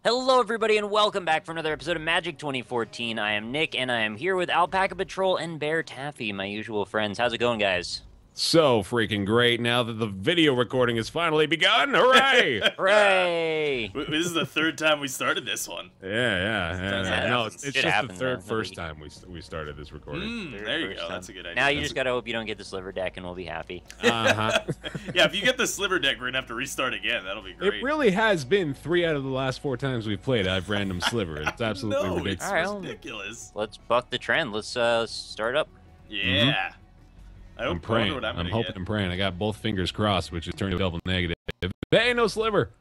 Hello, everybody, and welcome back for another episode of Magic 2014. I am Nick, and I am here with Alpaca Patrol and Baer Taffy, my usual friends. How's it going, guys? So freaking great now that the video recording has finally begun. Hooray! Hooray! This is the third time we started this one. Yeah. No, it's Shit just the happens, third though. first time we started this recording. There you go. That's a good idea. Now you just gotta hope you don't get the sliver deck, and we'll be happy. Uh-huh. Yeah, if you get the sliver deck, we're gonna have to restart again. That'll be great. It really has been 3 out of the last 4 times we've played. I've random sliver. It's absolutely no, ridiculous. it's All right, well, ridiculous. Let's buck the trend. Let's start up. Yeah. I I'm wonder praying. what I'm hoping and praying. I got both fingers crossed, which is turning double negative. Hey, no sliver.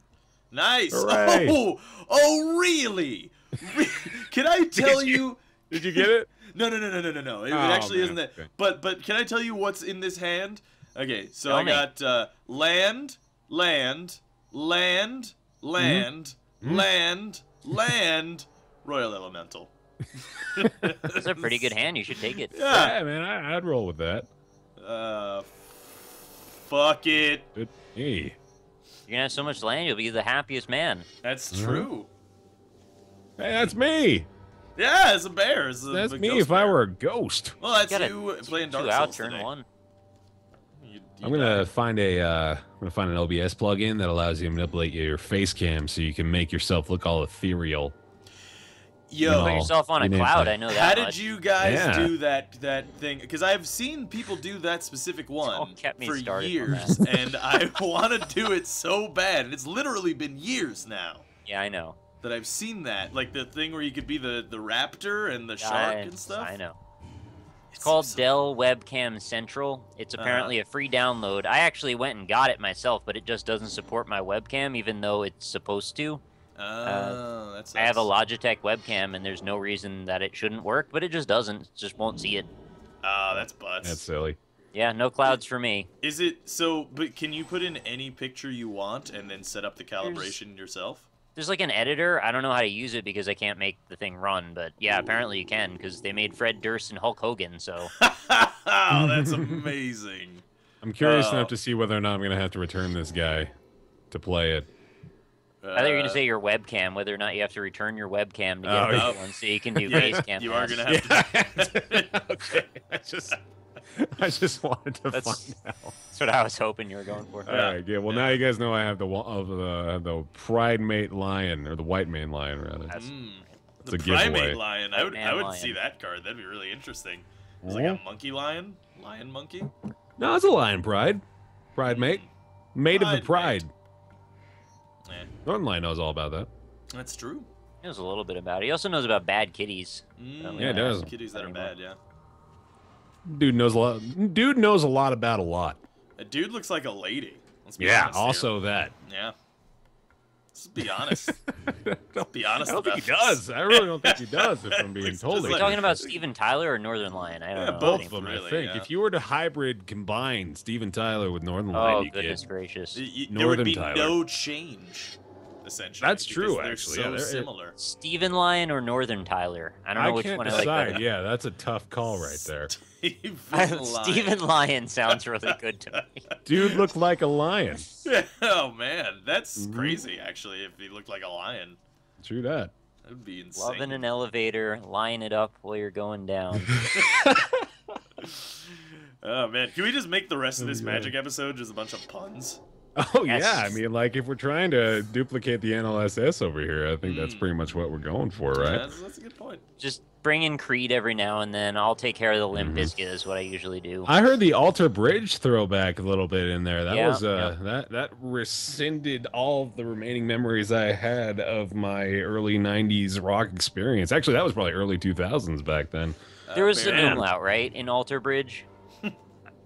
Nice. Hooray. Oh, really? Can I tell you? Did you get it? No. It Oh, actually man. isn't that. Okay. But can I tell you what's in this hand? Okay, so Tell I me. got land, Royal Elemental. That's a pretty good hand. You should take it. Yeah. Man, I'd roll with that. Fuck it. Good. Hey. You're gonna have so much land, you'll be the happiest man. That's true. Hey, that's me. Yeah, it's a bear. It's a That's big me ghost if I bear. were a ghost. Well, that's Gotta you playing Dark 2 out, Souls turn today. 1. You I'm gonna died. find an OBS plugin that allows you to manipulate your face cam so you can make yourself look all ethereal. Yo, Put yourself on a You named cloud. it. I know that how did much. you guys Yeah. do that thing? Because I've seen people do that specific one Don't get me for started on years, and I want to do it so bad. And it's literally been years now Yeah, I know. that I've seen that, like the thing where you could be the raptor and the shark and stuff. I know. It's called so- Dell Webcam Central. It's apparently a free download. I actually went and got it myself, but it just doesn't support my webcam, even though it's supposed to. Oh, that's. I have a Logitech webcam, and there's no reason that it shouldn't work, but it just doesn't. It just won't see it. Oh, that's butts. That's silly. Yeah, no clouds for me. Is it so? But can you put in any picture you want and then set up the calibration yourself? There's like an editor. I don't know how to use it because I can't make the thing run, but yeah, apparently you can because they made Fred Durst and Hulk Hogan, so... Oh, that's amazing. I'm curious Oh. enough to see whether or not I'm gonna have to return this guy to play it. I thought you were going to say your webcam, whether or not you have to return your webcam to get Oh, a yeah. one so you can do Yeah, face cam. you are ads. gonna have to. Okay. I just wanted to That's- find out. That's what I was hoping you were going for. All right, yeah. Well, now you guys know I have the Pride Mate Lion, or the White Mane Lion, rather. That's- It's The a giveaway. primate lion. I would Man see lion. that card. That'd be really interesting. It's like a monkey lion, lion monkey. No, it's a Lion Pride. Pride Mate. Mate of the Pride Pride. Eh, Northern Lion knows all about that. that's true. He knows a little bit about it. He also knows about bad kitties. Yeah, it does. Kitties that are bad, yeah. Dude knows a lot. Dude knows a lot about a lot. A dude looks like a lady. Let's be Yeah, honest here. also that. Yeah. Let's be honest. Let's be honest. I don't think about he this. does. I really don't think he does, if I'm being It's totally just Are you like- talking about Steven Tyler or Northern Lion? I don't Yeah, know. both Both anything. of them, really, I think. yeah. If you were to hybrid combine Steven Tyler with Northern Lion, Oh, you goodness get... gracious. There would Northern be Tyler. no change, essentially. That's because true, they're actually. So Yeah, they're- similar. Steven Lion or Northern Tyler? I don't know I which can't one I like decide. better. Yeah, that's a tough call right there. Steven Lion sounds really good to me. Dude looked like a lion. Oh man, that's Mm-hmm. crazy. Actually, if he looked like a lion, True that. that would be insane. Loving an elevator, line it up while you're going down. Oh man, can we just make the rest of this yeah. magic episode just a bunch of puns? Oh Yes. yeah, I mean, like if we're trying to duplicate the NLSS over here, I think that's pretty much what we're going for, right? That's a good point. Just bring in Creed every now and then. I'll take care of the Limp Bizkit is what I usually do. I heard the Alter Bridge throwback a little bit in there. That Yeah, was yeah. that rescinded all of the remaining memories I had of my early '90s rock experience. Actually, that was probably early 2000s back then. There was an man. umlaut, right, in Alter Bridge?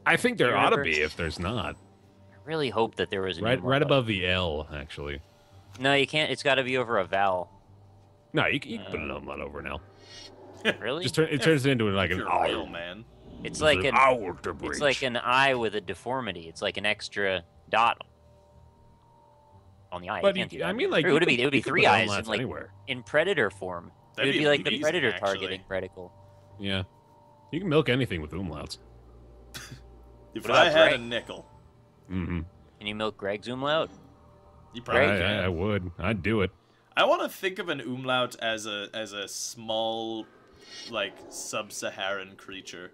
I think there You ought to remember? be if there's not. I really hope that there was an Right, umlaut. right above the L, actually. No, you can't. It's got to be over a vowel. No, you can put an umlaut over now. Really? Just it turns into like If an you're a real man. It's like an Alter Bridge. it's like an eye with a deformity. It's like an extra dot on the eye. But you can't you- do that. I mean, like, Or it you would could- be you could 3 put eyes umlauts in, like anywhere. in predator form. That'd it would be like the amazing, predator actually. targeting reticle. Yeah, you can milk anything with umlauts. If What about I had a Greg? nickel, Mm-hmm. Can you milk Greg's umlaut? you probably Greg? can. I would. I'd do it. I want to think of an umlaut as a small, like sub-Saharan creature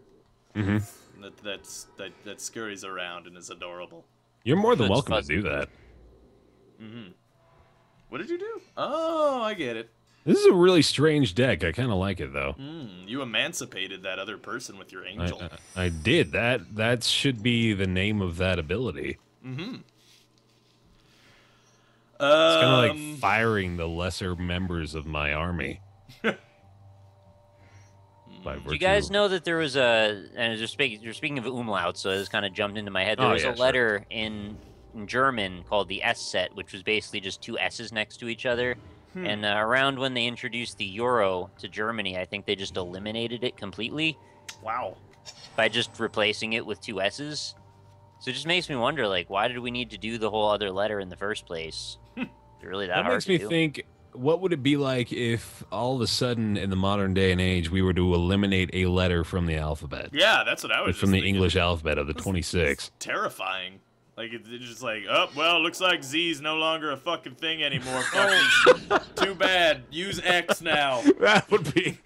that scurries around and is adorable. You're more than That's welcome to fuzzy. do that. What did you do? Oh, I get it. This is a really strange deck. I kind of like it though. You emancipated that other person with your angel. I did that. That should be the name of that ability. It's kind of like firing the lesser members of my army. By Do you guys know that there was a, and you're speaking of umlaut, so this kind of jumped into my head. There was a letter in German called the S set, which was basically just two S's next to each other. And around when they introduced the euro to Germany, I think they just eliminated it completely. Wow. By just replacing it with two S's. So it just makes me wonder, like, why did we need to do the whole other letter in the first place? Is it really that hard makes to me do? think, what would it be like if all of a sudden in the modern day and age we were to eliminate a letter from the alphabet? Yeah, that's what I was From the English alphabet of the 26. Terrifying. Like, it's just like, oh, well, looks like Z's no longer a fucking thing anymore. Fuckers. Too bad. Use X now. That would be,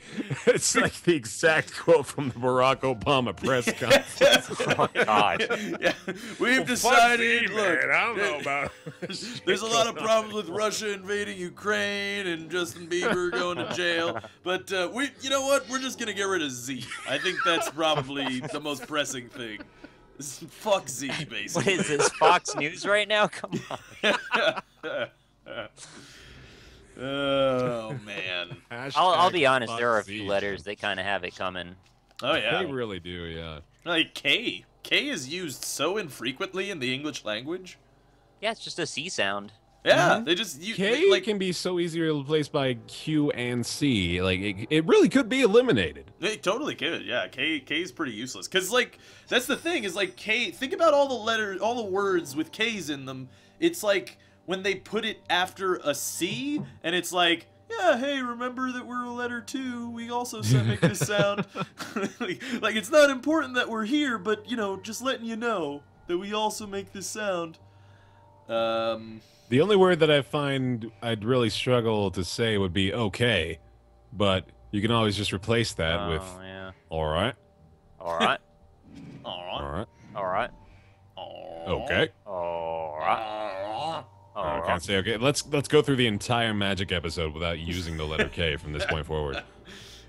it's like the exact quote from the Barack Obama press conference. Oh, God. Yeah, we've decided, Z, look, man, I don't know about there's a lot of problems with Russia invading Ukraine and Justin Bieber going to jail, but you know what? We're just gonna get rid of Z. I think that's probably the most pressing thing. Fuck Z, basically. What is this, Fox News right now? Come on. Oh, man. I'll be honest, there are a Fuck Z. few letters that kind of have it coming. Oh, yeah. They really do, yeah. Like K. K is used so infrequently in the English language. Yeah, it's just a C sound. Yeah, they just... K like, can be so easily replaced by Q and C. Like, it really could be eliminated. It totally could, yeah. K is pretty useless. Because, like, that's the thing, is, like, K... Think about all the letters, all the words with K's in them. It's like, when they put it after a C, and it's like, yeah, hey, remember that we're a letter too. We also make this sound. like, it's not important that we're here, but, you know, just letting you know that we also make this sound. The only word that I find I'd really struggle to say would be okay, but you can always just replace that with yeah. all right. All right. All right. All right. Okay. All right. I can't say okay. Let's go through the entire Magic episode without using the letter K from this point forward.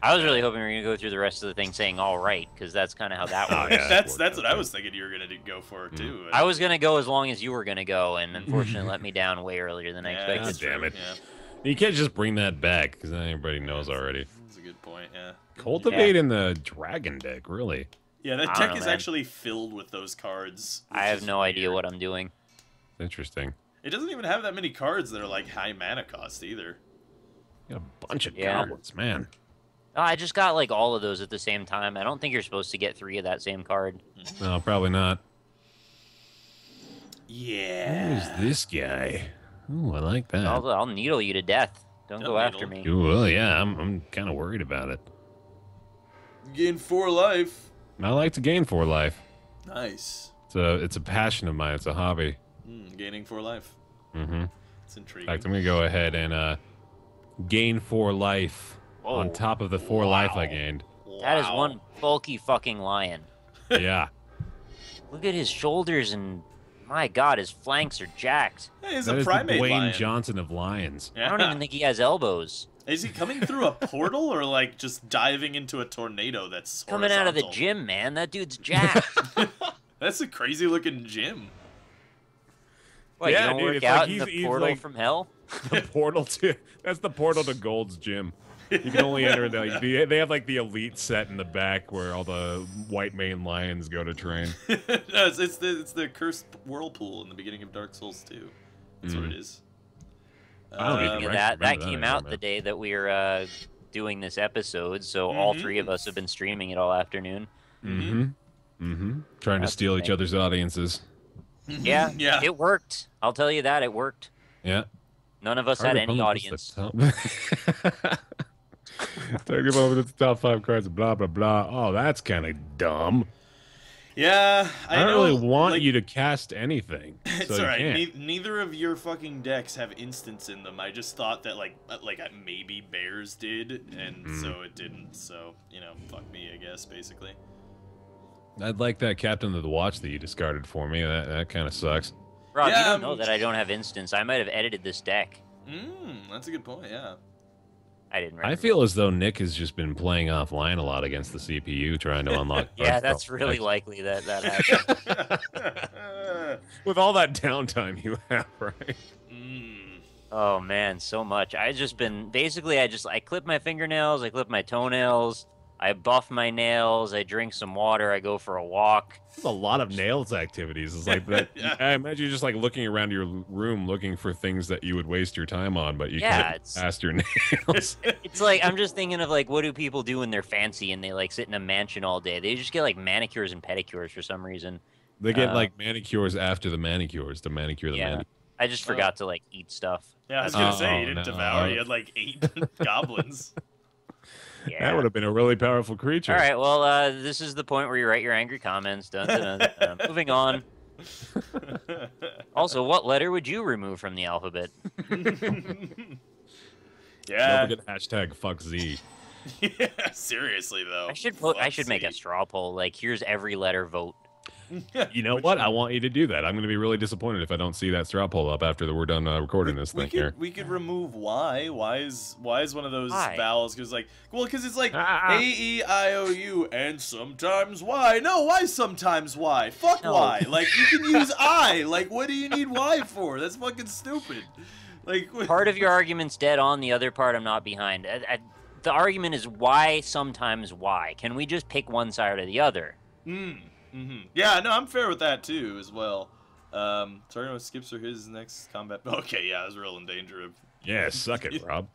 I was really hoping we were going to go through the rest of the thing saying all right, because that's kind of how that works. yeah. That's what I was thinking you were going to go for, too. I was going to go as long as you were going to go, and unfortunately let me down way earlier than I expected. that's Damn true, it. Yeah. You can't just bring that back, because then everybody knows already. That's a good point, yeah. Cultivate in the Dragon deck, really. Yeah, that I don't deck know, is man. actually filled with those cards. I have no idea what I'm doing. Interesting. It doesn't even have that many cards that are like high mana cost either. You got a bunch of Yeah. goblins, man. Oh, I just got like all of those at the same time. I don't think you're supposed to get 3 of that same card. No, probably not. Yeah. Who's this guy? Ooh, I like that. I'll needle you to death. Don't Don't go after needle. me. Ooh, well, yeah, I'm kind of worried about it. Gain 4 life. I like to gain 4 life. Nice. It's a passion of mine. It's a hobby. Gaining 4 life. Mm-hmm. It's In intriguing. fact, I'm gonna go ahead and gain 4 life on Whoa. top of the 4 life I gained. That is Wow. one bulky fucking lion. Yeah, Look at his shoulders and, my god, his flanks are jacked. Hey, he's that a is the primate Dwayne lion. Johnson of lions. Yeah. I don't even think he has elbows. Is he coming through a portal or like just diving into a tornado that's Coming out of the horizontal? gym, man. That dude's jacked. That's a crazy looking gym. What, Yeah, you don't dude, work it's out like in the he's portal like- from hell? The portal to that's the portal to Gold's gym. You can only enter they have like the elite set in the back where all the white mane lions go to train. No, it's the cursed whirlpool in the beginning of Dark Souls 2. That's what it is. I don't even Speaking of remember that, that that came anymore, out man. the day that we were doing this episode, so all 3 of us have been streaming it all afternoon. Trying to That's steal the each thing. other's audiences. Yeah, Yeah. it worked. I'll tell you that, it worked. Yeah. None of us had any audience. Talking about the top 5 cards, blah blah blah. Oh, that's kind of dumb. Yeah, I don't really want you to cast anything. It's so alright. Neither of your fucking decks have instants in them. I just thought that like maybe Bears did, and so it didn't. So you know, fuck me, I guess. Basically. I'd like that Captain of the Watch that you discarded for me. That kind of sucks. Rob, you don't know that I don't have instants. I might have edited this deck. That's a good point. Yeah. I didn't remember. I feel as though Nick has just been playing offline a lot against the CPU, trying to unlock. Yeah, that's really likely that happened. With all that downtime you have, right? Oh man, so much. I just been basically I clip my fingernails, I clip my toenails, I buff my nails, I drink some water, I go for a walk. There's a lot of nails activities. It's like that. I imagine you're just like looking around your room looking for things that you would waste your time on, but you can't pass your nails. It's like I'm just thinking of like what do people do when they're fancy and they like sit in a mansion all day? They just get like manicures and pedicures for some reason. They get like manicures after the manicures to manicure the manicure. I just forgot to like eat stuff. Yeah, I was gonna say you didn't devour. You had like 8 goblins. Yeah. That would have been a really powerful creature. All right, well, this is the point where you write your angry comments. Dun, dun, dun, dun. Moving on. Also, what letter would you remove from the alphabet? Don't forget hashtag fuck Z. Yeah, seriously though. I should make a straw poll. Like, here's every letter vote. You know what? I want you to do that. I'm going to be really disappointed if I don't see that straw poll up after we're done recording this thing here. We could remove Y. Y is one of those vowels because because it's like A, E, I, O, U, and sometimes Y. No, why sometimes Y? Fuck Y. Like you can use I. Like what do you need Y for? That's fucking stupid. Like part of your argument's dead on. The other part I'm not behind. The argument is why sometimes Y. Can we just pick one side or the other? Yeah, no, I'm fair with that too, as well. Sorry, skips for his next combat. Okay, yeah, I was real in danger of. Yeah, suck it, Rob.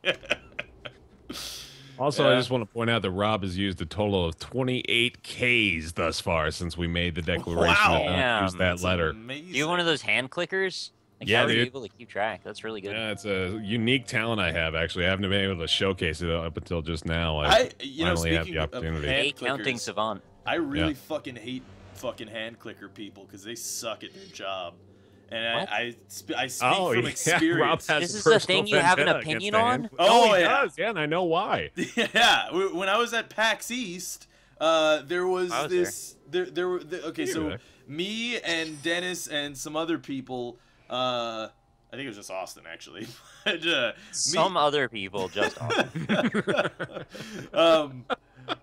Also, I just want to point out that Rob has used a total of 28 Ks thus far since we made the declaration to use that letter. Amazing. You have one of those hand clickers? Like, yeah, how dude. are you able to keep track? That's really good. Yeah, it's a unique talent I have, actually. I haven't been able to showcase it up until just now. I finally had the opportunity. Hey, counting savant. I really fucking hate fucking hand clicker people because they suck at their job. And I speak from experience. This is the thing you have an opinion on? Oh, he does. Yeah, and I know why. Yeah, when I was at PAX East, there was this. There were okay. So me and Dennis and some other people. I think it was just Austin actually. Some other people, just Austin.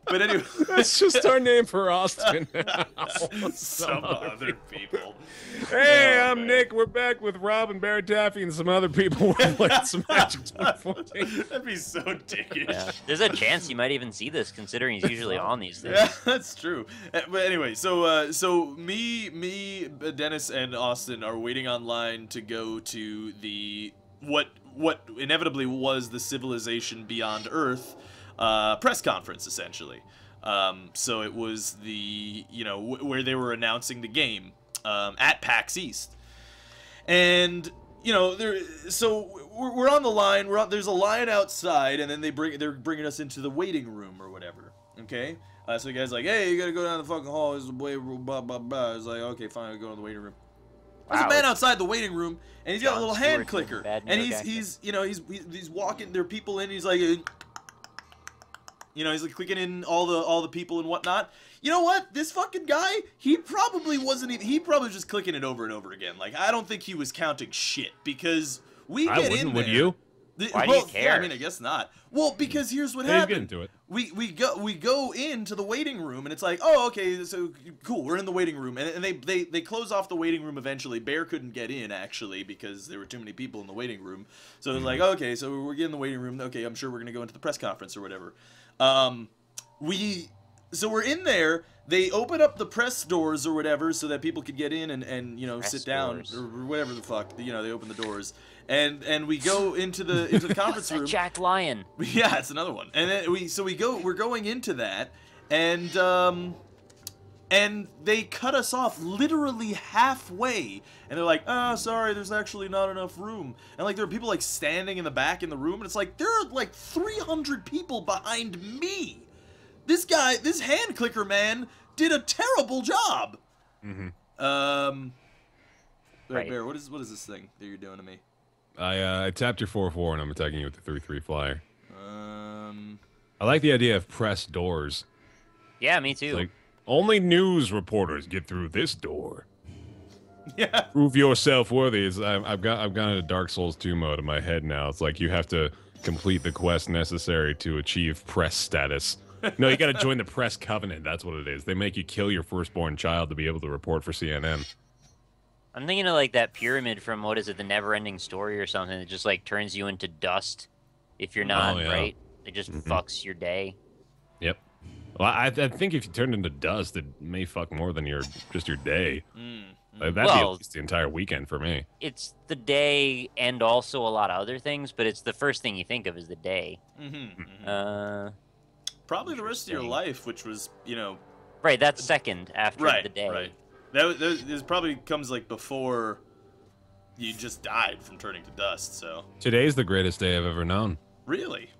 But anyway, that's just our name for Austin. Some other people. Hey, I'm Nick. We're back with Rob and Baer Taffy and some other people. We're playing some Magic 2014. That'd be so dickish. Yeah. There's a chance you might even see this, considering he's usually on these things. Yeah, that's true. But anyway, so me, Dennis, and Austin are waiting online to go to the what inevitably was the Civilization Beyond Earth press conference, essentially. So it was the where they were announcing the game at PAX East, and so we're on the line. There's a line outside, and then they're bringing us into the waiting room or whatever. Okay, so the guy's like, "Hey, you gotta go down the fucking hall. This is the waiting room." Blah blah blah. I was like, "Okay, fine, I'll go to the waiting room." There's a man outside the waiting room, and he's got a little hand clicker, and he's walking. There are people in. He's like. He's like clicking in all the people and whatnot. You know what? This fucking guy, he probably wasn't even, he probably was just clicking it over and over again. Like, I don't think he was counting shit because we get in there. Would you? Why do you care? Yeah, I mean, I guess not. Well, because here's what happened. Get into it. We go into the waiting room and it's like, oh, okay, so cool, we're in the waiting room, and they close off the waiting room eventually. Bear couldn't get in actually because there were too many people in the waiting room. So it was like, okay, so we're getting the waiting room. Okay, I'm sure we're gonna go into the press conference or whatever. So we're in there. They open up the press doors or whatever so that people could get in and sit down or whatever the fuck. They open the doors and we go into the conference room. Jack Lyon. Yeah, it's another one. And then we're going into that and they cut us off literally halfway. And they're like, "Oh, sorry, there's actually not enough room." And like there are people like standing in the back in the room, and it's like there are like 300 people behind me. This hand clicker man did a terrible job. Right, Bear, what is this thing that you're doing to me? I tapped your 4/4 and I'm attacking you with the 3/3 flyer. I like the idea of press doors. Yeah, me too. It's like, only news reporters get through this door. Yeah. Prove yourself worthy. I've got a Dark Souls 2 mode in my head now. It's like you have to complete the quest necessary to achieve press status. No, you got to join the press covenant. That's what it is. They make you kill your firstborn child to be able to report for CNN. I'm thinking of like that pyramid from what is it, the Never-Ending Story or something that just like turns you into dust if you're not right. It just fucks your day. Yep. Well, I think if you turned into dust, it may fuck more than just your day. Like, that'd be at least the entire weekend for me. It's the day and also a lot of other things, but it's the first thing you think of is the day. Probably the rest of your life, which was, you know... Right, that's second after the day. Right. This probably comes like before you just died from turning to dust, so... Today's the greatest day I've ever known. Really?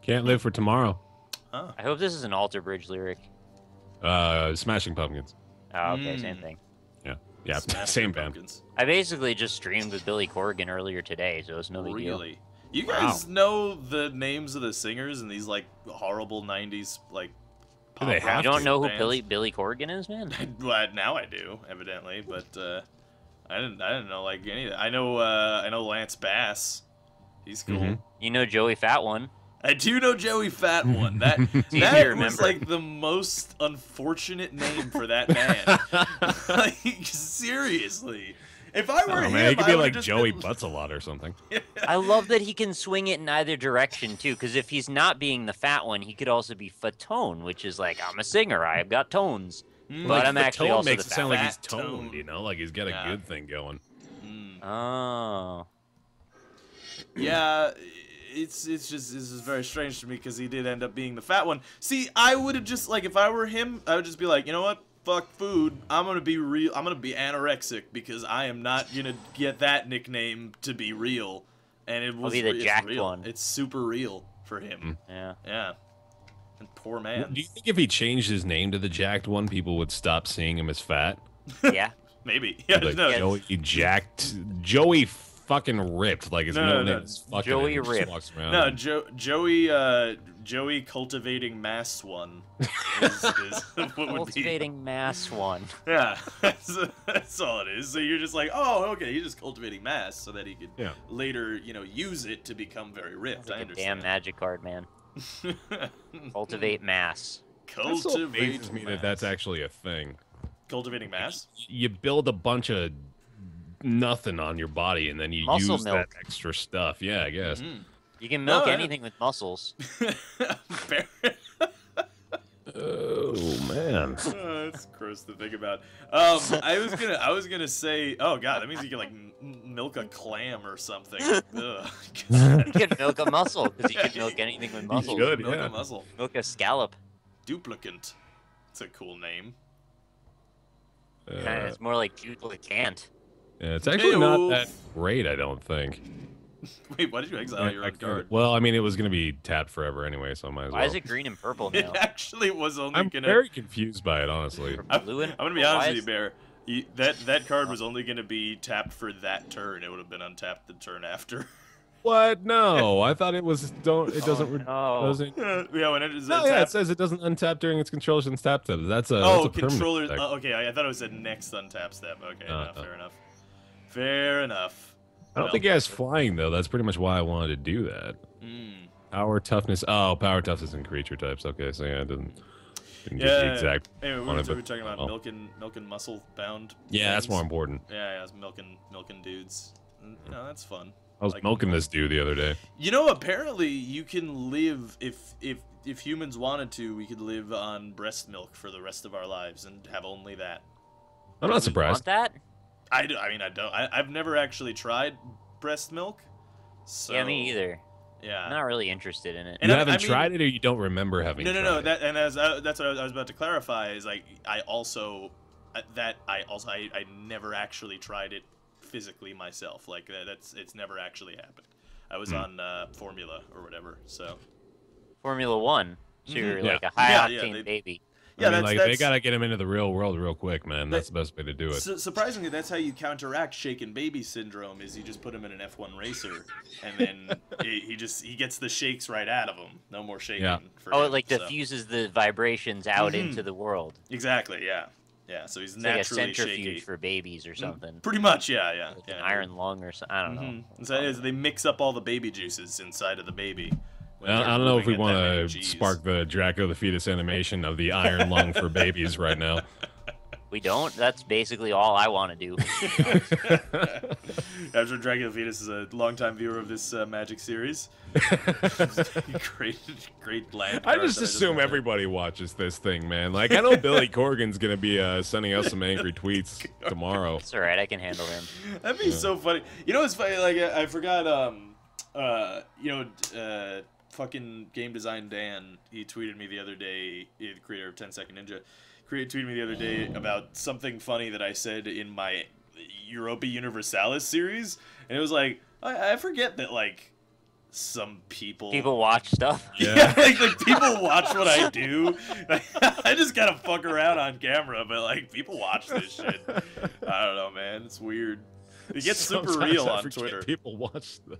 Can't live for tomorrow. Huh. I hope this is an Alter Bridge lyric. Smashing Pumpkins. Oh, okay, same thing. Yeah, same band. I basically just streamed with Billy Corgan earlier today, so it's no big deal. Really? You guys know the names of the singers in these like horrible '90s like pop rock You don't know who bands? Billy Corgan is, man? Well, now I do, evidently, but I didn't know like any. I know Lance Bass. He's cool. You know Joey Fat One. I do know Joey Fat One. That was like the most unfortunate name for that man. Like seriously, if I were him, man, he could be like Joey been... Butts a lot or something. I love that he can swing it in either direction too. Because if he's not being the fat one, he could also be Fatone, which is like I'm a singer, I've got tones, but like, I'm actually also makes the it sound like he's tone. toned, you know, like he's got a good thing going. Oh. Yeah. This is very strange to me because he did end up being the fat one. See, I would have just like if I were him, I would just be like, you know what, fuck food. I'm gonna be real. I'm gonna be anorexic because I am not gonna get that nickname to be real. And it was I'll be the jacked real. one. It's super real for him. Yeah. And poor man. Do you think if he changed his name to the jacked one, people would stop seeing him as fat? Yeah. Maybe. Yeah. Like, No. Joey jacked. Joey fucking ripped. Like his middle name is fucking. Joey ripped. No, Joey cultivating mass one is what would be. Cultivating mass one. Yeah, that's all it is. So you're just like, oh, okay, he's just cultivating mass so that he could later, you know, use it to become very ripped. Like I understand. Damn magic card, man. Cultivate mass. Cultivate me mass. that's actually a thing. Cultivating mass? You build a bunch of nothing on your body and then you Muscle use milk. that extra stuff. Yeah, I guess. You can milk anything with muscles. Oh man, that's gross to think about. I was gonna say, oh god, that means you can like milk a clam or something. Ugh. You can milk a muscle because you can milk anything with muscles. Good, Milk a muzzle. Milk a scallop. Duplicant. It's a cool name. It's more like duplicant. Yeah, it's actually not that great, I don't think. Wait, why did you exile your own card? Well, I mean, it was going to be tapped forever anyway, so I might as well. Why is it green and purple now? It actually was only I'm gonna... very confused by it, honestly. I'm gonna be honest with you, Bear. That card was only gonna be tapped for that turn. It would have been untapped the turn after. What? No, I thought it was. It doesn't. Yeah, when it is. No, yeah, it says it doesn't untap during its controller's untap step. That's a controller. Okay, I thought it was a next untap step. Okay, fair enough. Fair enough. I don't think he has flying though. That's pretty much why I wanted to do that. Power toughness. Oh, power toughness and creature types. Okay, so yeah, it didn't get the exact. Anyway, we were talking about milking muscle bound. Yeah, that's more important. Yeah, it's milking dudes. You know, that's fun. I was milking this dude the other day. You know, apparently you can live if humans wanted to, we could live on breast milk for the rest of our lives and have only that. I'm not surprised. Want that? I mean, I don't. I've never actually tried breast milk. So, yeah, me either. Yeah. I'm not really interesed in it. You haven't tried it, or you don't remember having tried it? No. That's what I was about to clarify. Is like I never actually tried it physically myself. Like it's never actually happened. I was on Formula or whatever. So. Formula One. So you're like a high octane baby. Yeah, I mean, like, they gotta get him into the real world real quick, man. That's the best way to do it. Surprisingly, that's how you counteract shaken baby syndrome. Is you just put him in an F1 racer, and then he gets the shakes right out of him. No more shaking. Yeah. For him, it like diffuses the vibrations out into the world. Exactly. Yeah. Yeah. So he's it's naturally like a centrifuge shaky for babies or something. Pretty much. Yeah. Like an iron lung or something. I don't know. So they mix up all the baby juices inside of the baby. I don't know if we want to spark the Draco the fetus animation of the iron lung for babies right now. We don't? That's basically all I want to do. After Draco the fetus is a longtime viewer of this Magic series. great land. I just assume everybody watches this thing, man. Like, I know Billy Corgan's going to be sending us some angry tweets tomorrow. It's all right. I can handle him. That'd be so funny. You know what's funny? Like, I forgot, fucking Game Design Dan, he tweeted me the other day, the creator of 10 Second Ninja, tweeted me the other day about something funny that I said in my Europa Universalis series, and it was like, I forget that, like, some people watch stuff. Yeah, like people watch what I do. I just gotta fuck around on camera, but like people watch this shit. I don't know, man. It's weird. It gets super real on Twitter. People watch the.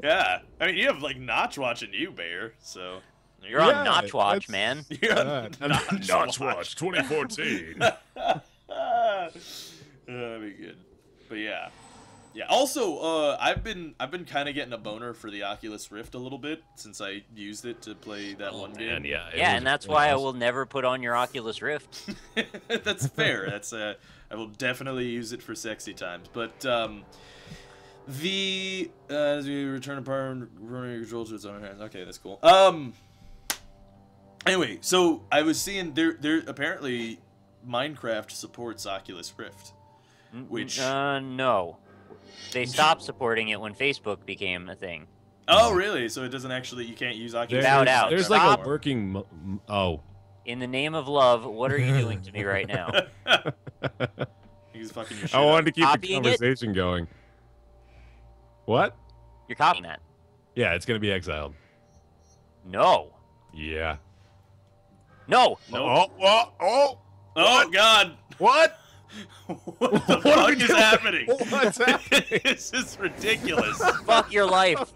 Yeah, I mean, you have like Notch watching you, Baer. So you're on Notch Watch, man. You're on Notch Watch 2014. That'd be good. But yeah. Also, I've been kind of getting a boner for the Oculus Rift a little bit since I used it to play that one game. Yeah, and that's why I will never put on your Oculus Rift. That's fair. That's I will definitely use it for sexy times. But as we return apart, running control to its own hands. Okay, that's cool. Anyway, so I was seeing there apparently Minecraft supports Oculus Rift, which no. They stopped supporting it when Facebook became a thing. Oh, really? So it doesn't actually, you can't use Oculus Rift? There's like a working... In the name of love, what are you doing to me right now? He's fucking your shit I wanted to keep Copying the conversation going. What? You're copying that. Yeah, it's going to be exiled. No. Yeah. No. Nope. Oh, God. What? What the fuck is happening? What's happening? This is ridiculous. Fuck your life.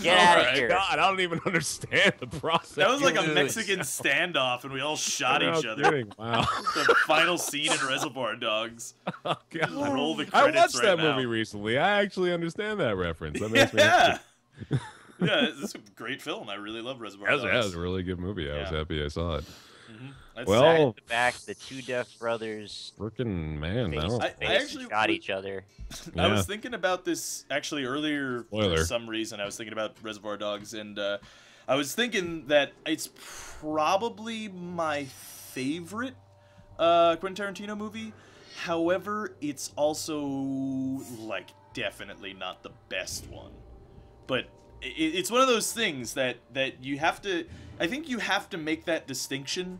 Get out of here. God, I don't even understand the process. That was like a Mexican standoff, and we all shot each other. Kidding. Wow. The final scene in Reservoir Dogs. Oh, God. Roll the I credits watched that now. movie recently. I actually understand that reference. That makes me Yeah, it's a great film. I really love Reservoir Dogs. That was a really good movie. I was happy I saw it. That's well, sad. Back the two deaf brothers. Freaking man, I actually shot each other. I was thinking about this actually earlier. Spoiler. For some reason. I was thinking about Reservoir Dogs, and I was thinking that it's probably my favorite Quentin Tarantino movie. However, it's also like definitely not the best one. But it's one of those things that you have to. I think you have to make that distinction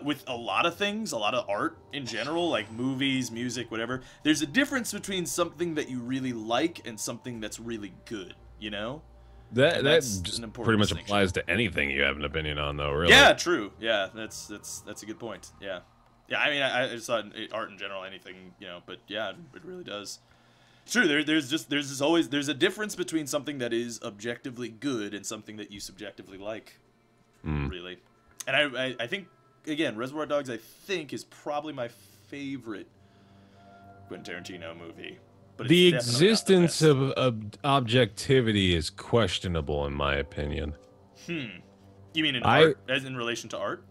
with a lot of things, a lot of art in general, like movies, music, whatever. There's a difference between something that you really like and something that's really good, you know? That pretty much applies to anything you have an opinion on, though, really. Yeah, true. Yeah, that's a good point. Yeah. Yeah, I mean, I just thought art in general, anything, you know, but yeah, it really does. True, there's always a difference between something that is objectively good and something that you subjectively like. Really. And I think, again, Reservoir Dogs, I think, is probably my favorite Quentin Tarantino movie. But the existence of objectivity is questionable, in my opinion. You mean in art, as in relation to art?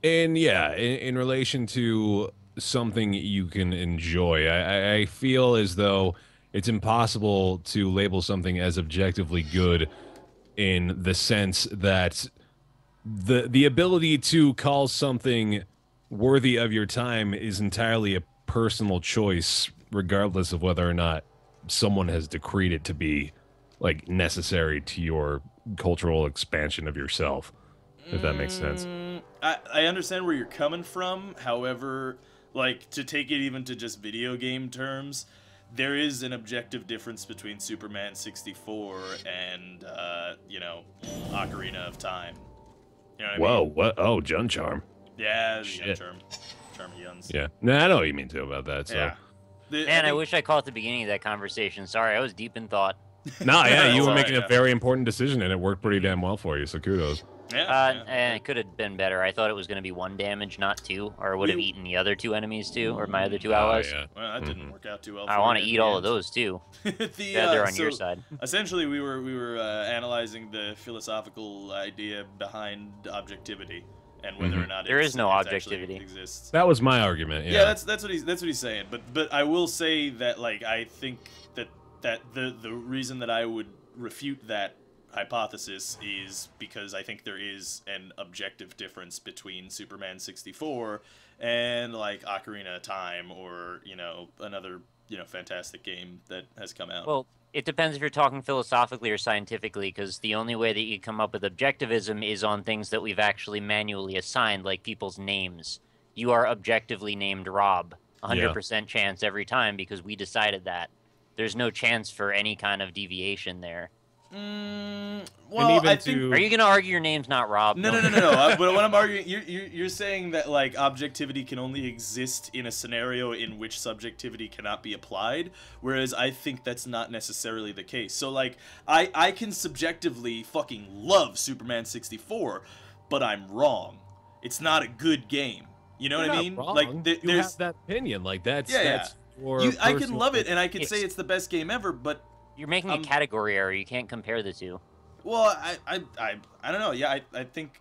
And yeah, in relation to something you can enjoy. I feel as though it's impossible to label something as objectively good in the sense that the ability to call something worthy of your time is entirely a personal choice, regardless of whether or not someone has decreed it to be like necessary to your cultural expansion of yourself, if that makes sense. I understand where you're coming from. However, like, to take it even to just video game terms, there is an objective difference between Superman 64 and, you know, Ocarina of Time. You know what I mean? What? Oh, Jun Charm. Yeah, Shit. Charm Yuns. Yeah. No, I know what you mean too about that. So. Yeah. Man, I wish I caught the beginning of that conversation. Sorry, I was deep in thought. No, yeah, you were making right, a very important decision, and it worked pretty damn well for you. So kudos. And it could have been better. I thought it was going to be 1 damage, not 2, or would have eaten the other 2 enemies too, or my other 2 allies. Yeah. Well, that didn't work out too well. I want to eat all of those too. They're on your side. Essentially, we were analyzing the philosophical idea behind objectivity and whether or not there is no objectivity exists. That was my argument. Yeah, that's what he's saying. But I will say that, like, I think that the reason that I would refute that hypothesis is because I think there is an objective difference between Superman 64 and, like, Ocarina of Time, or, you know, another, you know, fantastic game that has come out. Well, it depends if you're talking philosophically or scientifically, because the only way that you come up with objectivism is on things that we've actually manually assigned, like people's names. You are objectively named Rob, 100% chance every time, because we decided that. There's no chance for any kind of deviation there. Well, I think... Are you going to argue your name's not Rob? No. But what I'm arguing, you're saying that, like, objectivity can only exist in a scenario in which subjectivity cannot be applied, whereas I think that's not necessarily the case. So, like, I can subjectively fucking love Superman 64, but I'm wrong. It's not a good game. You know what I mean? Wrong. Like, you have that opinion. Like, that's I can love it, and I can say it's the best game ever, but you're making a category error. You can't compare the two. Well, I don't know. Yeah, I think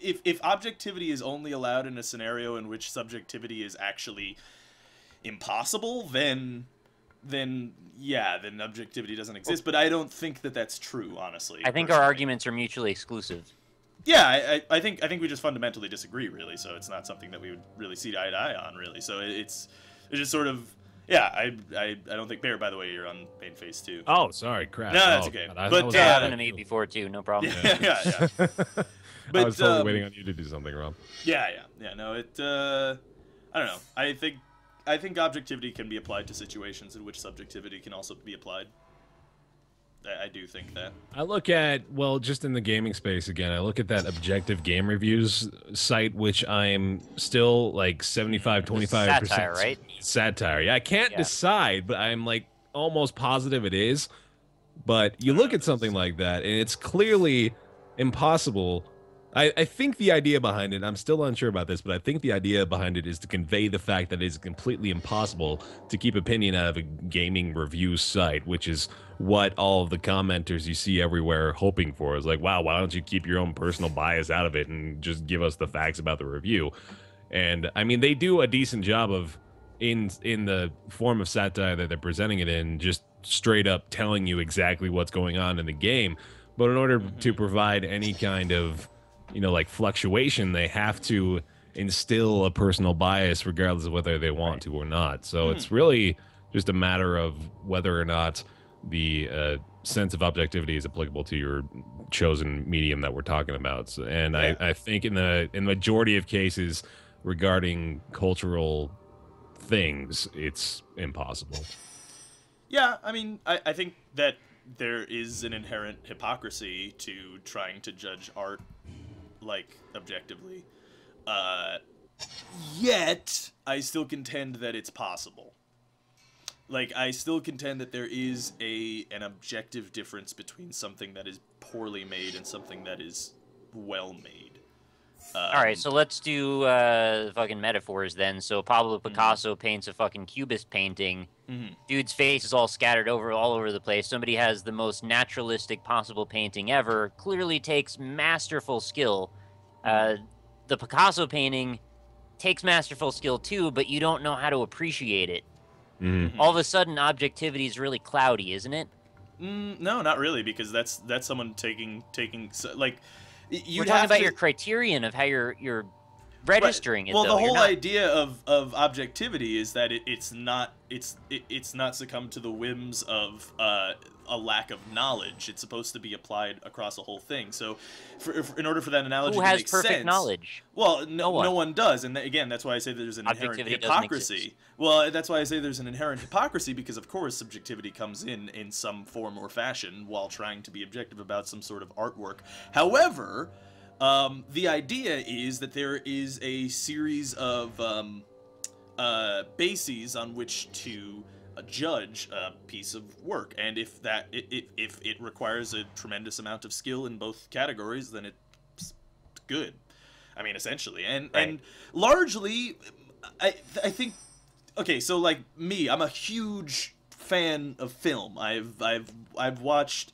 if objectivity is only allowed in a scenario in which subjectivity is actually impossible, then objectivity doesn't exist. But I don't think that that's true, honestly. I think our arguments are mutually exclusive. Yeah, I think we just fundamentally disagree, really. So it's not something that we would really see eye to eye on, really. So it's just sort of. Yeah, I don't think Baer, by the way, you're on main phase too. Oh, sorry, crap. No, that's okay. God, but happened to me before too, no problem. Yeah. But, I was totally waiting on you to do something, Rob. Yeah. No, I don't know. I think objectivity can be applied to situations in which subjectivity can also be applied. I do think that. I look at, well, just in the gaming space again, I look at that objective game reviews site, which I'm still like 75-25%. Satire, right? Satire. Yeah, I can't decide, but I'm like almost positive it is. But you look at something like that, and it's clearly impossible. I think the idea behind it, I'm still unsure about this, but I think the idea behind it is to convey the fact that it is completely impossible to keep opinion out of a gaming review site, which is what all of the commenters you see everywhere are hoping for. Is like, wow, why don't you keep your own personal bias out of it and just give us the facts about the review? And I mean, they do a decent job of, in the form of satire that they're presenting it in, just straight up telling you exactly what's going on in the game. But in order to provide any kind of, you know, like fluctuation, they have to instill a personal bias regardless of whether they want to or not. So it's really just a matter of whether or not the sense of objectivity is applicable to your chosen medium that we're talking about. So, and I think in the majority of cases regarding cultural things, it's impossible. Yeah, I mean, I think that there is an inherent hypocrisy to trying to judge art, like, objectively. Yet, I still contend that it's possible. Like, I still contend that there is an objective difference between something that is poorly made and something that is well made. Alright, so let's do fucking metaphors then. So Pablo Picasso paints a fucking cubist painting. Dude's face is all scattered all over the place. Somebody has the most naturalistic possible painting ever. Clearly takes masterful skill. The Picasso painting takes masterful skill too, but you don't know how to appreciate it. All of a sudden, objectivity is really cloudy, isn't it? No, not really, because that's someone taking like. We're talking about your criterion of how you're registering it. Well, though. the whole not... idea of objectivity is that it's not succumb to the whims of a lack of knowledge. It's supposed to be applied across a whole thing. So, in order for that analogy to make sense, who has perfect knowledge? Well, no one does, and again, that's why I say there's an inherent hypocrisy. Well, that's why I say there's an inherent hypocrisy, because of course subjectivity comes in some form or fashion while trying to be objective about some sort of artwork. However, the idea is that there is a series of bases on which to judge a piece of work, and if it requires a tremendous amount of skill in both categories, then it's good. I mean, essentially, and largely, I think. Okay, so like me, I'm a huge fan of film. I've watched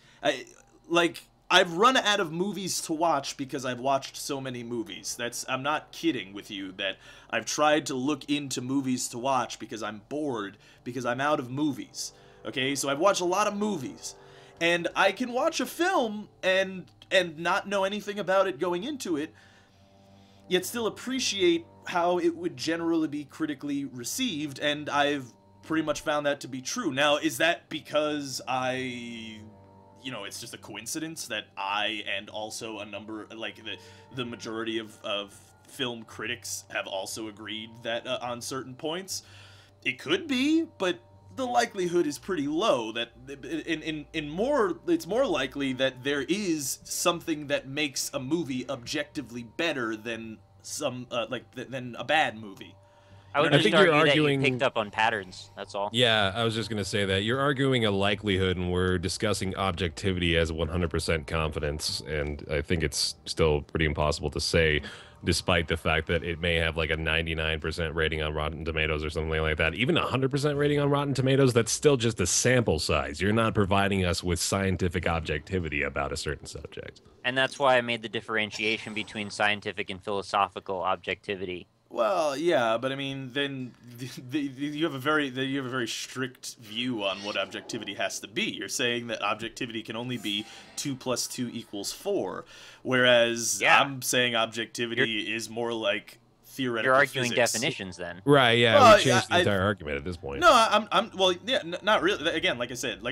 I've run out of movies to watch because I've watched so many movies. I'm not kidding with you that I've tried to look into movies to watch because I'm bored, because I'm out of movies. Okay, so I've watched a lot of movies. And I can watch a film and not know anything about it going into it, yet still appreciate how it would generally be critically received, and I've pretty much found that to be true. Now, is that because it's just a coincidence that I and also a number, like the majority of film critics have also agreed that on certain points? It could be, but the likelihood is pretty low. That it's more likely that there is something that makes a movie objectively better than than a bad movie. I would just argue that you picked up on patterns, that's all. Yeah, I was just going to say that. You're arguing a likelihood, and we're discussing objectivity as 100% confidence, and I think it's still pretty impossible to say, despite the fact that it may have like a 99% rating on Rotten Tomatoes or something like that. Even 100% rating on Rotten Tomatoes, that's still just a sample size. You're not providing us with scientific objectivity about a certain subject. And that's why I made the differentiation between scientific and philosophical objectivity. Well, yeah, but I mean, then you have a very strict view on what objectivity has to be. You're saying that objectivity can only be 2 + 2 = 4, whereas I'm saying objectivity is more like theoretical. You're arguing physics. definitions, then. Right? Yeah, well, we changed the entire argument at this point. No, I'm well, yeah, not really. Again, like I said a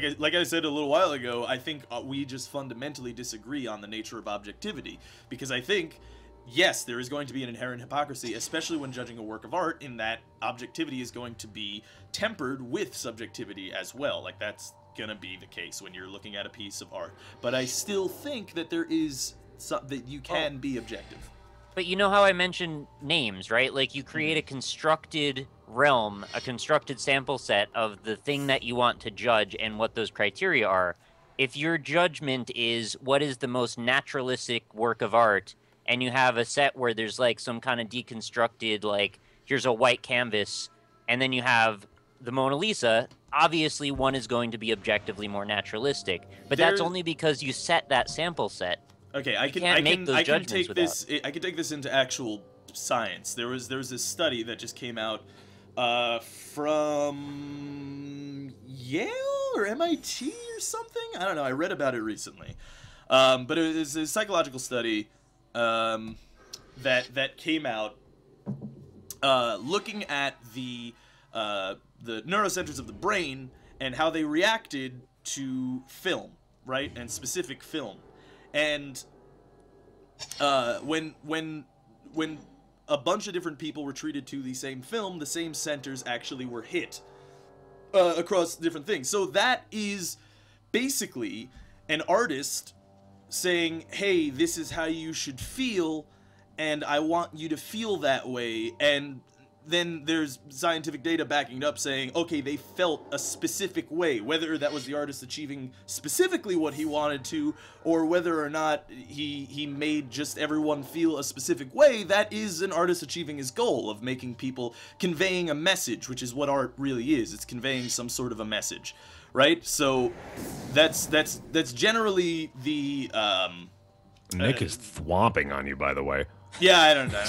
little while ago, I think we just fundamentally disagree on the nature of objectivity, because I think, yes, there is going to be an inherent hypocrisy, especially when judging a work of art, in that objectivity is going to be tempered with subjectivity as well. Like, that's gonna be the case when you're looking at a piece of art. But I still think that there is that you can be objective. But you know how I mentioned names, right? Like, you create a constructed realm, a constructed sample set of the thing that you want to judge and what those criteria are. If your judgment is what is the most naturalistic work of art, and you have a set where there's like some kind of deconstructed, like, here's a white canvas, and then you have the Mona Lisa, obviously one is going to be objectively more naturalistic. But that's only because you set that sample set. Okay, I can take this into actual science. There was this study that just came out from Yale or MIT or something. I don't know. I read about it recently, but it was a psychological study that came out looking at the neurocenters of the brain and how they reacted to film, right, and specific film. And when a bunch of different people were treated to the same film, the same centers actually were hit across different things. So that is basically an artist saying, hey, this is how you should feel, and I want you to feel that way. And then there's scientific data backing it up saying, okay, they felt a specific way, whether that was the artist achieving specifically what he wanted to, or whether or not he made just everyone feel a specific way. That is an artist achieving his goal of making people, conveying a message, which is what art really is. It's conveying some sort of a message, right? So that's generally the Nick is thwomping on you, by the way. Yeah, I don't even know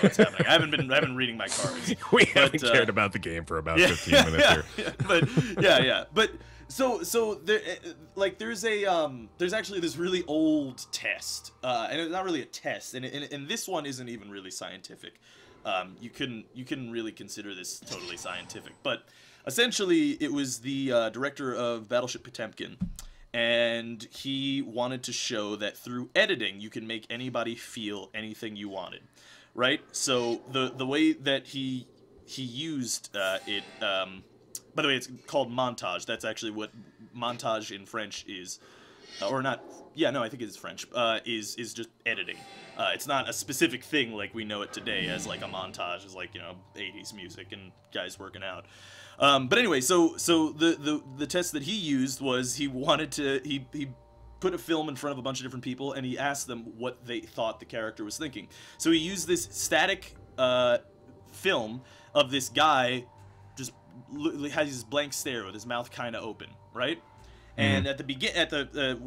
what's happening. I haven't been reading my cards. We haven't cared about the game for about 15 minutes here. But so there, like, there's actually this really old test, and it's not really a test, and this one isn't even really scientific. You couldn't really consider this totally scientific, but essentially it was the director of Battleship Potemkin. And he wanted to show that through editing, you can make anybody feel anything you wanted, right? So the way that he used it, by the way, it's called montage. That's actually what montage in French is, or not. Yeah, no, I think it is French. Is just editing. It's not a specific thing like we know it today as like a montage is like, you know, 80s music and guys working out. But anyway, so the test that he used was he put a film in front of a bunch of different people and he asked them what they thought the character was thinking. So he used this static film of this guy just has his blank stare with his mouth kind of open, right? And at the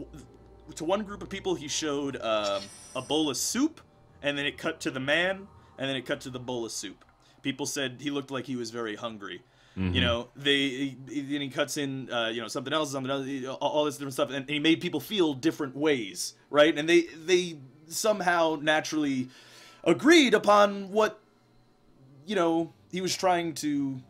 to one group of people he showed a bowl of soup, and then it cut to the man, and then it cut to the bowl of soup. People said he looked like he was very hungry. You know, then he cuts in, you know, something else, all this different stuff, and he made people feel different ways, right? And they somehow naturally agreed upon what, you know, he was trying to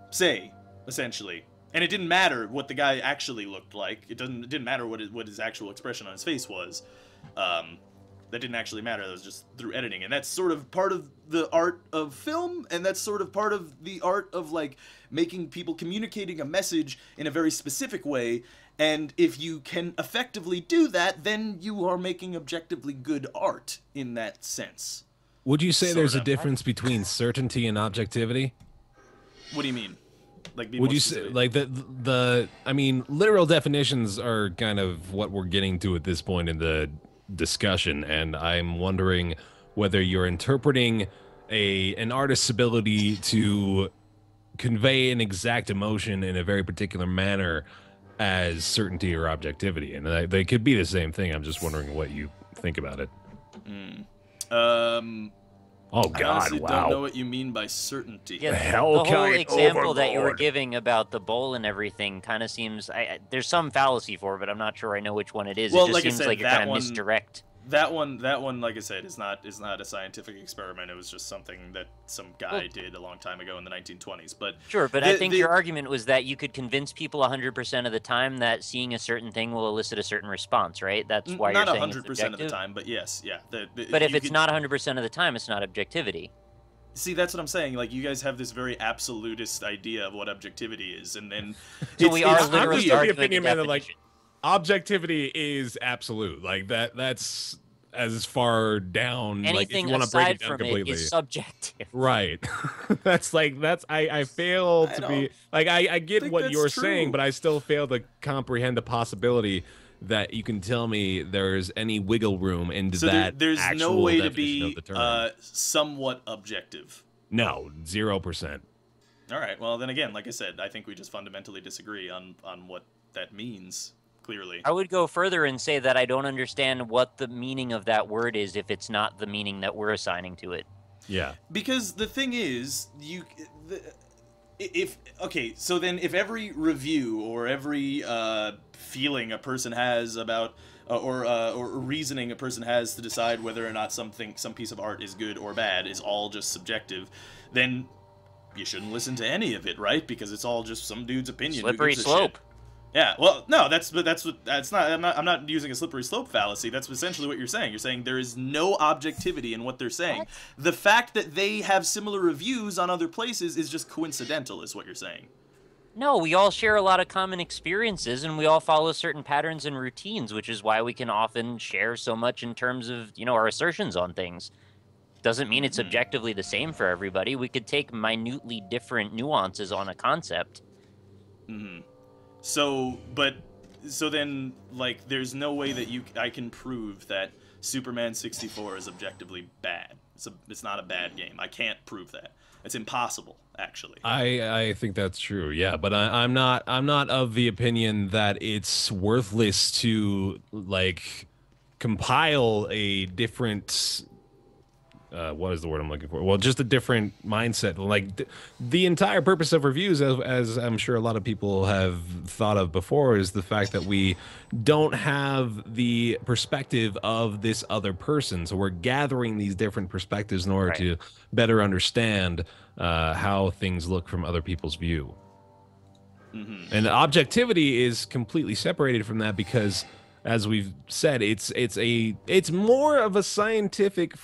say, essentially. And it didn't matter what the guy actually looked like. It didn't matter what his actual expression on his face was. That didn't actually matter. That was just through editing, and that's sort of part of the art of film, and that's sort of part of the art of like making people communicating a message in a very specific way. And if you can effectively do that, then you are making objectively good art in that sense. Would you say there's a difference between certainty and objectivity? What do you mean? Like, would you say like the I mean, literal definitions are kind of what we're getting to at this point in the discussion, and I'm wondering whether you're interpreting an artist's ability to convey an exact emotion in a very particular manner as certainty or objectivity, and they could be the same thing. I'm just wondering what you think about it. Oh God! I honestly don't know what you mean by certainty. Yeah, the whole example that you were giving about the bowl and everything kind of seems. There's some fallacy for it, but I'm not sure I know which one it is. Well, it just like seems I said, like you're trying to misdirect. That one, like I said, is not a scientific experiment. It was just something that some guy did a long time ago in the 1920s. But sure, but I think your argument was that you could convince people 100% of the time that seeing a certain thing will elicit a certain response, right? That's why you're saying it's objective. Not 100% of the time, but yes, yeah. But if it's not 100% of the time, it's not objectivity. See, that's what I'm saying. Like, you guys have this very absolutist idea of what objectivity is, and then so we are literally arguing the like objectivity is absolute. Like that's as far down. Anything like, if you want to break it down completely, is subjective. Right. I fail to be like I get what you're saying, but I still fail to comprehend the possibility that you can tell me there's any wiggle room into that. There's no way to be somewhat objective. No, 0%. All right. Well, then again, like I said, I think we just fundamentally disagree on what that means. Clearly, I would go further and say that I don't understand what the meaning of that word is if it's not the meaning that we're assigning to it. Yeah. Because the thing is, if every review or every feeling a person has about or reasoning a person has to decide whether or not some piece of art is good or bad is all just subjective, then you shouldn't listen to any of it, right? Because it's all just some dude's opinion. Slippery slope. Yeah, well, no, that's not. I'm not using a slippery slope fallacy. That's essentially what you're saying. You're saying there is no objectivity in what they're saying. What? The fact that they have similar reviews on other places is just coincidental, is what you're saying. No, we all share a lot of common experiences, and we all follow certain patterns and routines, which is why we can often share so much in terms of, you know, our assertions on things. Doesn't mean it's objectively the same for everybody. We could take minutely different nuances on a concept. Mm-hmm. So then, like, there's no way that I can prove that Superman 64 is objectively bad. It's not a bad game. I can't prove that. It's impossible, actually. I think that's true. Yeah, but I'm not of the opinion that it's worthless to like compile a different what is the word I'm looking for? Well, just a different mindset. Like the entire purpose of reviews, as I'm sure a lot of people have thought of before, is the fact that we don't have the perspective of this other person. So we're gathering these different perspectives in order to better understand how things look from other people's view. And objectivity is completely separated from that because, as we've said, it's more of a scientific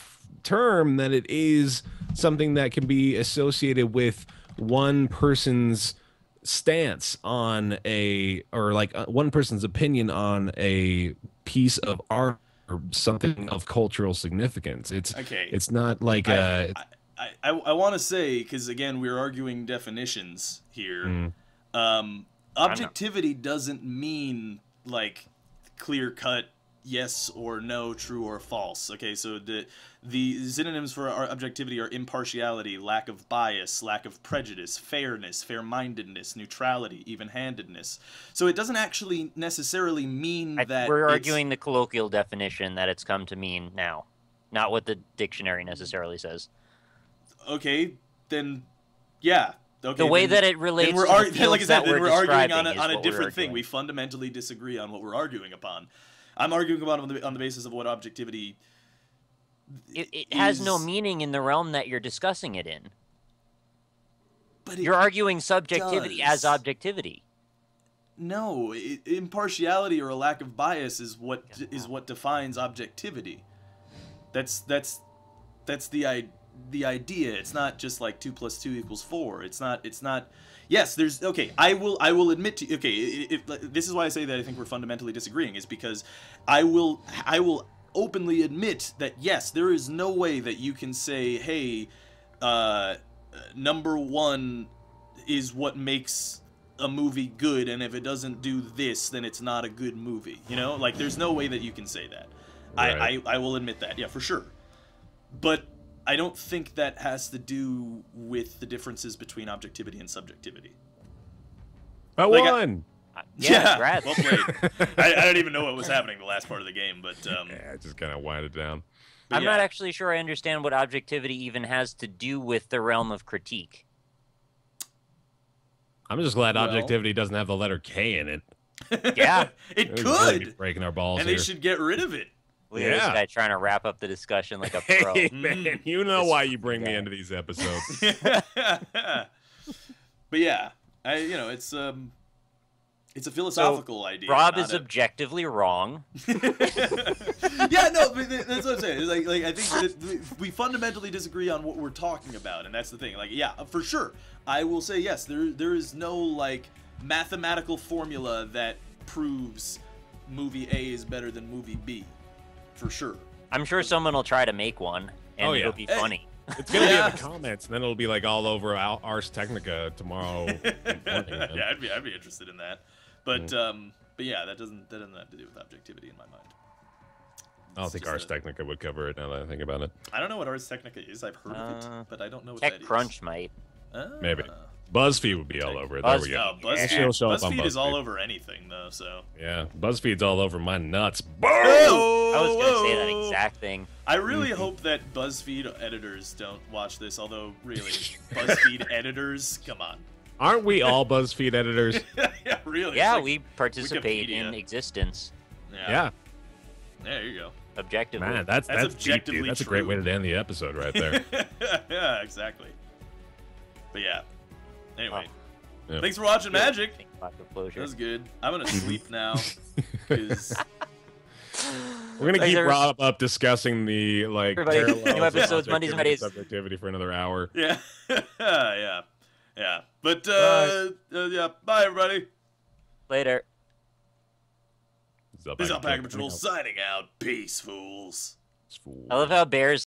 term than it is something that can be associated with one person's stance on one person's opinion on a piece of art or something of cultural significance. It's not like I want to say, because again we're arguing definitions here. Objectivity doesn't mean like clear cut yes or no, true or false. Okay, so the synonyms for our objectivity are impartiality, lack of bias, lack of prejudice, fairness, fair-mindedness, neutrality, even-handedness. So it doesn't actually necessarily mean that we're arguing the colloquial definition that it's come to mean now, not what the dictionary necessarily says. Okay, then yeah. Okay, the way that it relates to the fields like I said, we're arguing on a different thing. We fundamentally disagree on what we're arguing upon. I'm arguing about on the basis of what objectivity. It has no meaning in the realm that you're discussing it in. But you're arguing subjectivity as objectivity. No, impartiality or a lack of bias is what defines objectivity. That's the idea. It's not just like 2 + 2 = 4. It's not. Yes, there's okay. I will admit to okay. This is why I say that I think we're fundamentally disagreeing, is because I will openly admit that yes, there is no way that you can say, hey, number one is what makes a movie good, and if it doesn't do this, then it's not a good movie. You know, like there's no way that you can say that. Right. I will admit that, yeah, for sure. But I don't think that has to do with the differences between objectivity and subjectivity. I won! Yeah, well played. I don't even know what was happening the last part of the game, but... yeah, I just kind of winded down. I'm not actually sure I understand what objectivity even has to do with the realm of critique. I'm just glad objectivity doesn't have the letter K in it. Yeah. It could! Really breaking our balls and here. they should get rid of it. Look at this guy trying to wrap up the discussion like a pro. Hey, man, you know why you bring me into these episodes. But yeah, it's a philosophical idea. Rob is objectively wrong. Yeah, no, but that's what I'm saying. It's like I think that we fundamentally disagree on what we're talking about, and that's the thing. Like, yeah, for sure, I will say yes. There is no like mathematical formula that proves movie A is better than movie B. For sure. I'm sure someone will try to make one, and it'll be funny. It's going to be in the comments, and then it'll be like all over Ars Technica tomorrow morning. Yeah, I'd be interested in that. But yeah, that doesn't have to do with objectivity in my mind. I don't think Ars Technica would cover it now that I think about it. I don't know what Ars Technica is. I've heard of it, but I don't know what that is. TechCrunch might. Maybe. BuzzFeed would be all over it. There we go. BuzzFeed is all over anything, though, so... Yeah, BuzzFeed's all over my nuts. Boom! I was going to say that exact thing. I really hope that BuzzFeed editors don't watch this, although, really, BuzzFeed editors, come on. Aren't we all BuzzFeed editors? Yeah, really. Yeah, we participate in existence. Yeah. There you go. Objectively. Man, that's objectively deep, that's a great way to end the episode right there. Yeah, exactly. But yeah. Anyway, thanks for watching Magic. That was good. I'm gonna sleep now because we're gonna keep Rob up discussing the parallels new episodes Mondays and Fridays subjectivity for another hour. Yeah, yeah. But yeah. Bye everybody. Later. This is Alpaca Patrol signing out. Peace, fools. I love how Baer's